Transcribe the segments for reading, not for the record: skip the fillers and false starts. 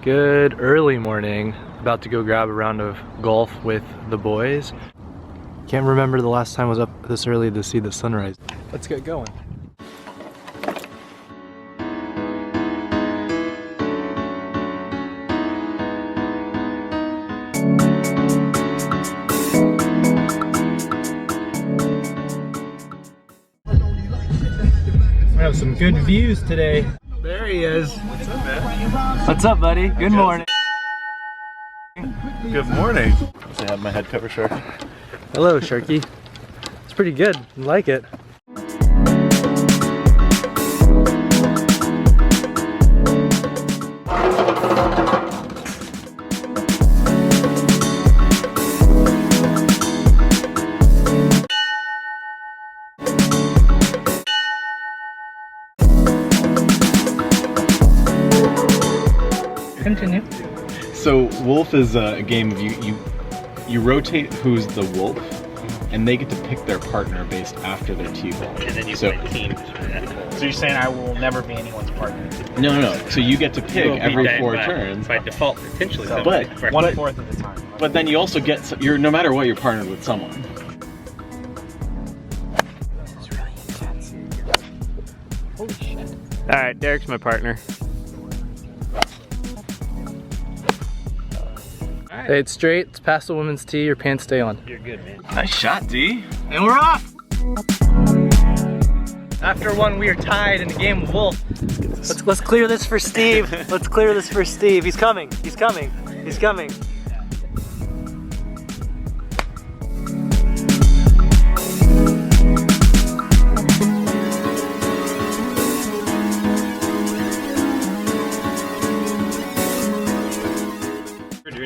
Good early morning. About to go grab a round of golf with the boys. Can't remember the last time I was up this early to see the sunrise. Let's get going. We have some good views today. There he is. What's up, man? What's up, buddy? Good morning. Good morning. I have my head cover shark. Hello, Sharky. It's pretty good. I like it. Continue. So wolf is a game of you rotate who's the wolf, and they get to pick their partner based after their T-ball. And then you play teams. So you're saying I will never be anyone's partner? No. So you get to pick every 4 turns. By default, potentially. So, but 1/4 of the time. But then you also get no matter what, you're partnered with someone. It's really intense. Holy shit! All right, Derrick's my partner. Hey, it's straight, it's past the women's tee, your pants stay on. You're good, man. Nice shot, D. And we're off! After one, we are tied in the game of wolf. Let's clear this for Steve. Let's clear this for Steve. He's coming, he's coming, he's coming.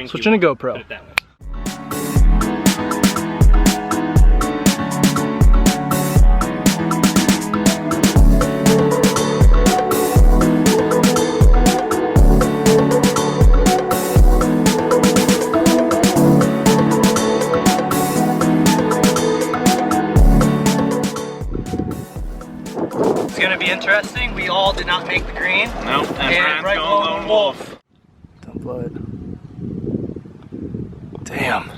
Switching to GoPro. Put it that way. It's gonna be interesting. We all did not make the green. Nope, and Brian's going lone wolf. Don't blow it. Damn.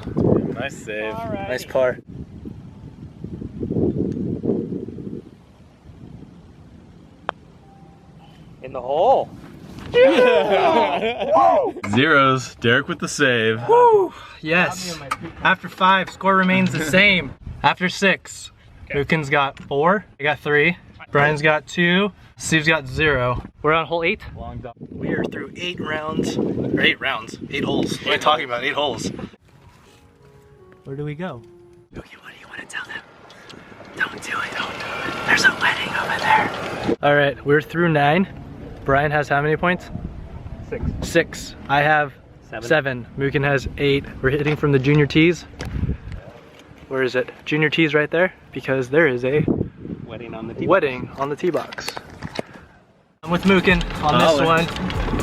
Nice save. Alrighty. Nice par. In the hole. Zeros. Derrick with the save. Woo! Yes. After 5, score remains the same. After 6, Lucan's got 4. I got 3. Brian's got 2. Steve's got 0. We're on hole 8. We are through 8 rounds. Or 8 rounds. 8 holes. What are you talking about? 8 holes. Where do we go? Okay, what do you want to tell them? Don't do it. Don't do it. There's a wedding over there. All right, we're through 9. Brian has how many points? 6. 6. I have 7. Mukin has 8. We're hitting from the junior tees. Where is it? Junior tees right there, because there is a Wedding on the tee. wedding on the tee box. I'm with Mukin on this one.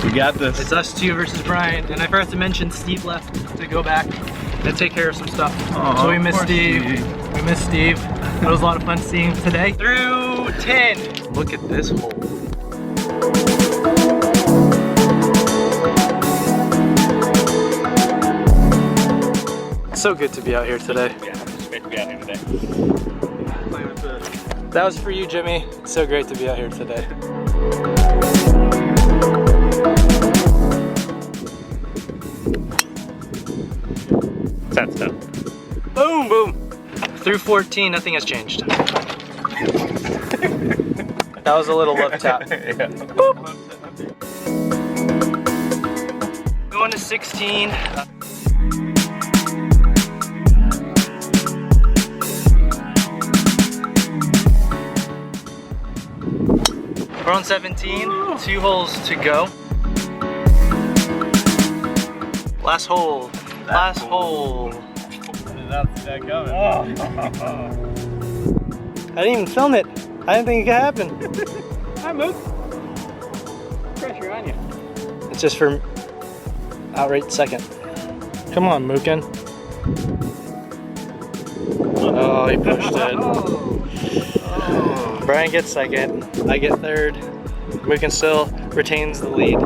We got this. It's us 2 versus Brian, and I forgot to mention Steve left to go back and take care of some stuff. So we missed Steve. We missed Steve. It was a lot of fun seeing him today. Through 10. Look at this hole. It's so good to be out here today. Yeah, it's great to be out here today. That was for you, Jimmy. It's so great to be out here today. That's done. Boom, boom. Through 14, nothing has changed. That was a little love tap. Yeah. Boop. Going to 16. We're on 17, 2 holes to go. Last hole. Last hole. That's coming. I didn't even film it. I didn't think it could happen. Hi, Mook. Pressure on you. It's just for outright second. Come on, Mukin. Oh, he pushed it. Oh. Brian gets second. I get third. Mukin still retains the lead.